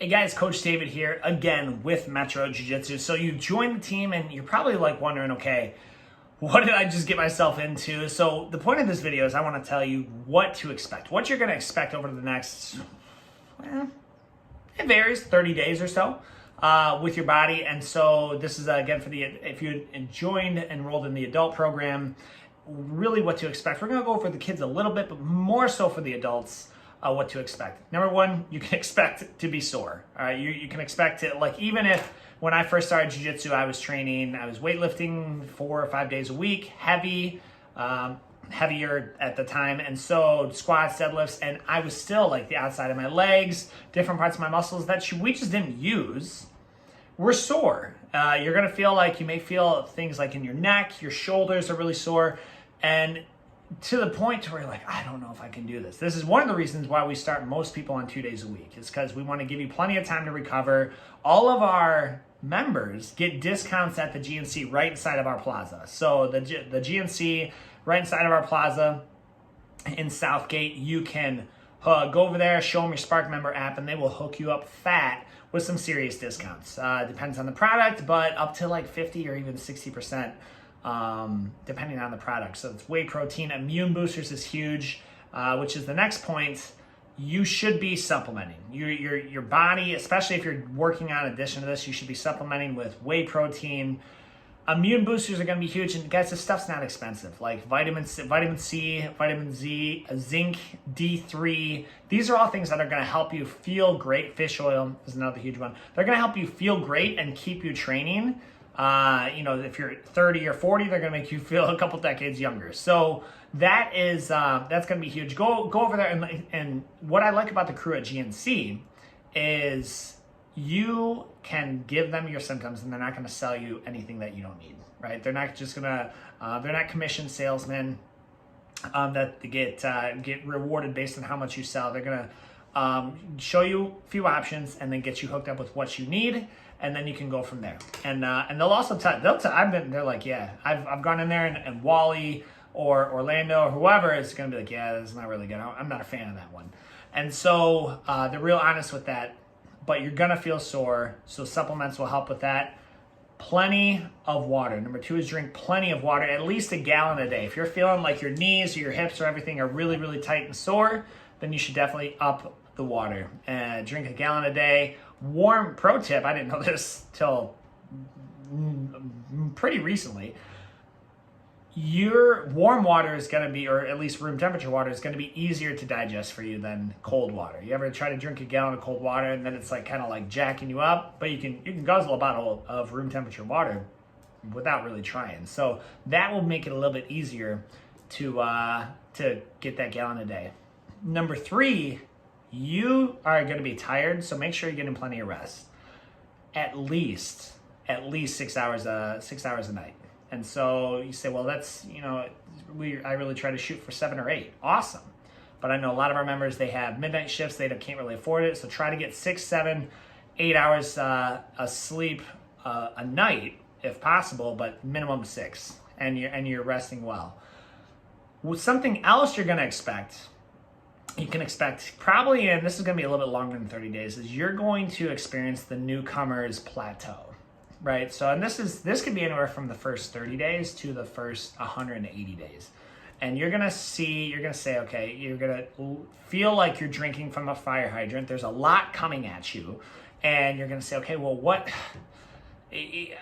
Hey guys, Coach David here again with Metro Jiu-Jitsu. So you joined the team and you're probably like wondering, okay, what did I just get myself into? So the point of this video is I want to tell you what to expect, what you're going to expect over the next, well, it varies, 30 days or so with your body. And so this is again for the, if you enrolled in the adult program, really what to expect. We're going to go over the kids a little bit, but more so for the adults. What to expect. Number one, you can expect to be sore. All right, you can expect it. Like even if when I first started jiu-jitsu, I was weightlifting 4 or 5 days a week, heavier at the time, and so squats, deadlifts, and I was still like the outside of my legs, different parts of my muscles that we just didn't use were sore. You're gonna feel like you may feel things like in your neck, your shoulders are really sore, and to the point to where you're like, I don't know if I can do this. This is one of the reasons why we start most people on 2 days a week. It's because we want to give you plenty of time to recover. All of our members get discounts at the GNC right inside of our plaza. So the GNC right inside of our plaza in Southgate, you can go over there, show them your Spark member app, and they will hook you up fat with some serious discounts. Depends on the product, but up to like 50 or even 60%. Depending on the product. So it's whey protein. Immune boosters is huge, which is the next point. You should be supplementing your body, especially if you're working on addition to this. You should be supplementing with whey protein. Immune boosters are going to be huge, and guys, this stuff's not expensive. Like vitamin C, vitamin Z, zinc, D3. These are all things that are going to help you feel great. Fish oil is another huge one. They're going to help you feel great and keep you training. If you're 30 or 40, they're going to make you feel a couple decades younger. So that is, that's going to be huge. Go over there. And what I like about the crew at GNC is you can give them your symptoms and they're not going to sell you anything that you don't need, right? They're not just going to, they're not commission salesmen, that get rewarded based on how much you sell. They're going to, show you a few options and then get you hooked up with what you need. And then you can go from there. And they'll also they're like, yeah, I've gone in there and Wally or Orlando or whoever is going to be like, yeah, this is not really good. I'm not a fan of that one. And so they're real honest with that, but you're going to feel sore. So supplements will help with that. Plenty of water. Number 2 is drink plenty of water, at least a gallon a day. If you're feeling like your knees or your hips or everything are really, really tight and sore, then you should definitely up the water. Drink a gallon a day. Warm pro tip, I didn't know this till pretty recently. Your warm water is going to be, or at least room temperature water, is going to be easier to digest for you than cold water. You ever try to drink a gallon of cold water and then it's like kind of like jacking you up? But you can guzzle a bottle of room temperature water without really trying. So that will make it a little bit easier to get that gallon a day. Number 3, you are going to be tired, so make sure you're getting plenty of rest. At least 6 hours a night. And so you say, well, that's, I really try to shoot for 7 or 8. Awesome. But I know a lot of our members, they have midnight shifts, they can't really afford it. So try to get 6, 7, 8 hours of sleep a night if possible, but minimum 6. And you're resting well. Something else you're going to expect, you can expect probably, and this is going to be a little bit longer than 30 days, is you're going to experience the newcomer's plateau, right? So, and this could be anywhere from the first 30 days to the first 180 days. And you're going to say, okay, you're going to feel like you're drinking from a fire hydrant. There's a lot coming at you. And you're going to say, okay, well,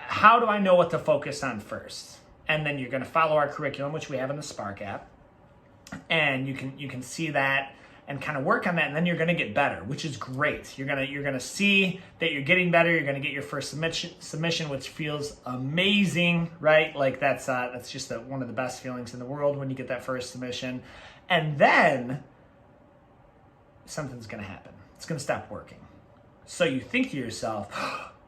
how do I know what to focus on first? And then you're going to follow our curriculum, which we have in the Spark app. And you can see that and kind of work on that, and then you're going to get better, which is great. You're going to see that you're getting better. You're going to get your first submission, which feels amazing, right? Like that's just one of the best feelings in the world when you get that first submission. And then something's going to happen. It's going to stop working. So you think to yourself,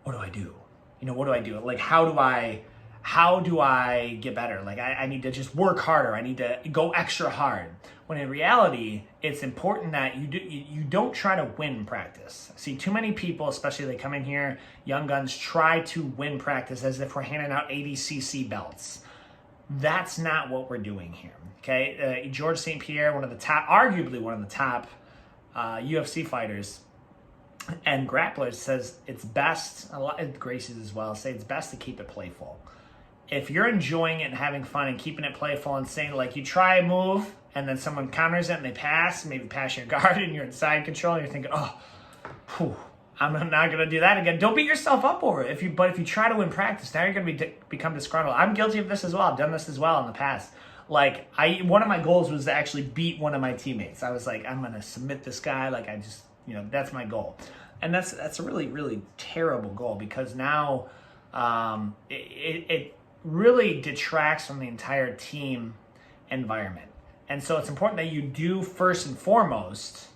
what do I do? What do I do? Like, how do I get better? Like, I need to just work harder. I need to go extra hard. When in reality, it's important that you don't try to win practice. I see too many people, especially they come in here, young guns, try to win practice as if we're handing out 80cc belts. That's not what we're doing here, okay? George St. Pierre, arguably one of the top UFC fighters, and grapplers says it's best, a lot of Gracies as well, say it's best to keep it playful. If you're enjoying it and having fun and keeping it playful and saying, like, you try a move and then someone counters it and they pass, maybe pass your guard and you're in side control and you're thinking, oh, whew, I'm not going to do that again. Don't beat yourself up over it. But if you try to win practice, now you're going to become disgruntled. I'm guilty of this as well. I've done this as well in the past. Like, one of my goals was to actually beat one of my teammates. I was like, I'm going to submit this guy. Like, I just, that's my goal. And that's a really, really terrible goal, because now it really detracts from the entire team environment. And so it's important that you do, first and foremost,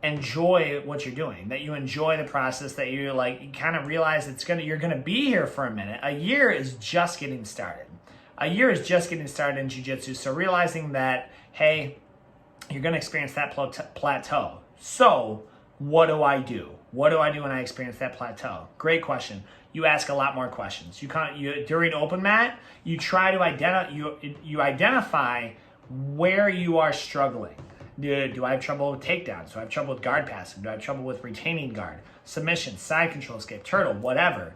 enjoy what you're doing, that you enjoy the process, that you kind of realize you're gonna be here for a minute. A year is just getting started. A year is just getting started in jiu-jitsu. So realizing that, hey, you're gonna experience that plateau. So what do I do? What do I do when I experience that plateau? Great question. You ask a lot more questions. During open mat, you try to identify where you are struggling. Do I have trouble with takedowns? Do I have trouble with guard passing? Do I have trouble with retaining guard? Submission, side control, escape, turtle, whatever.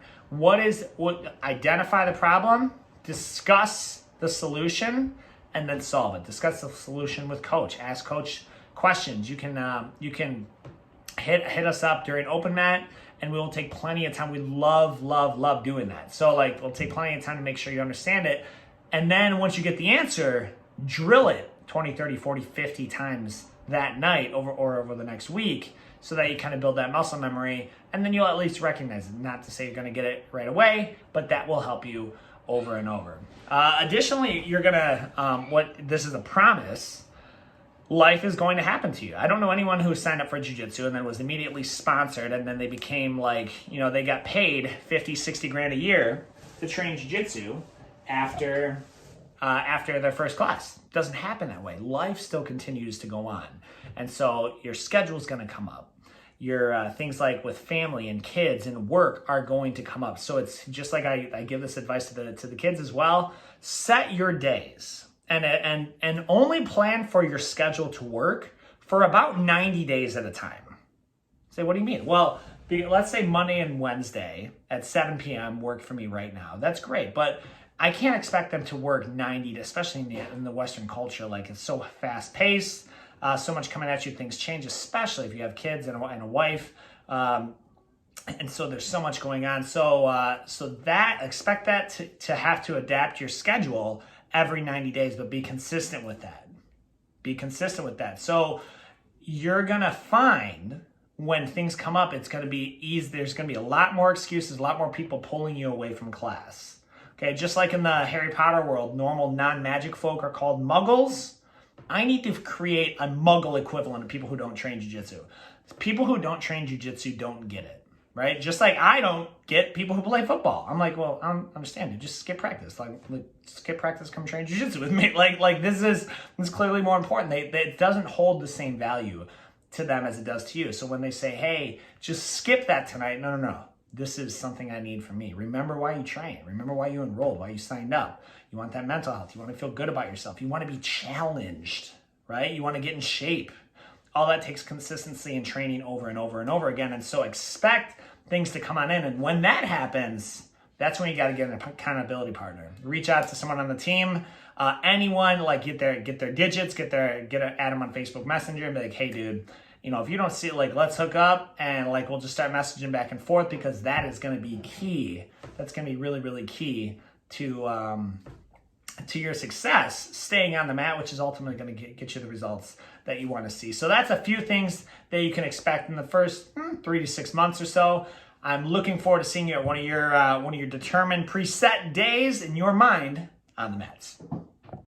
Identify the problem, discuss the solution, and then solve it. Discuss the solution with coach. Ask coach questions. You can hit us up during open mat, and we will take plenty of time. We love doing that. So we'll take plenty of time to make sure you understand it. And then once you get the answer, drill it 20, 30, 40, 50 times that night over the next week, so that you kind of build that muscle memory, and then you'll at least recognize it. Not to say you're going to get it right away, but that will help you over and over. Additionally, you're going to, this is a promise, life is going to happen to you. I don't know anyone who signed up for jiu-jitsu and then was immediately sponsored, and then they became they got paid 50, 60 grand a year to train jiu-jitsu after their first class. It doesn't happen that way. Life still continues to go on. And so your schedule's going to come up. Your things like with family and kids and work are going to come up. So it's just like I give this advice to the kids as well. Set your days and only plan for your schedule to work for about 90 days at a time. Say, what do you mean? Well, let's say Monday and Wednesday at 7 p.m. work for me right now. That's great, but I can't expect them to work 90, especially in the Western culture. It's so fast paced, so much coming at you, things change, especially if you have kids and a wife. And so there's so much going on. So expect that to have to adapt your schedule every 90 days, but be consistent with that. Be consistent with that. So you're going to find when things come up, it's going to be easy. There's going to be a lot more excuses, a lot more people pulling you away from class. Okay, just like in the Harry Potter world, normal non-magic folk are called muggles. I need to create a muggle equivalent of people who don't train jiu-jitsu. People who don't train jiu-jitsu don't get it, right? Just like I don't get people who play football. I'm like, well, I don't understand it. Just skip practice. Skip practice, come train jiu-jitsu with me. This is clearly more important. It doesn't hold the same value to them as it does to you. So when they say, hey, just skip that tonight. No. This is something I need from me. Remember why you train. Remember why you enrolled, why you signed up. You want that mental health. You want to feel good about yourself. You want to be challenged, right? You want to get in shape. All that takes consistency and training over and over and over again. And so expect things to come on in. And when that happens, that's when you got to get an accountability partner. Reach out to someone on the team. Anyone, get their digits, add them on Facebook Messenger and be like, hey, dude, if you don't see it, let's hook up and we'll just start messaging back and forth, because that is going to be key. That's going to be really, really key to your success, staying on the mat, which is ultimately going to get you the results that you want to see. So that's a few things that you can expect in the first 3 to 6 months or so. I'm looking forward to seeing you at one of your determined preset days in your mind on the mats.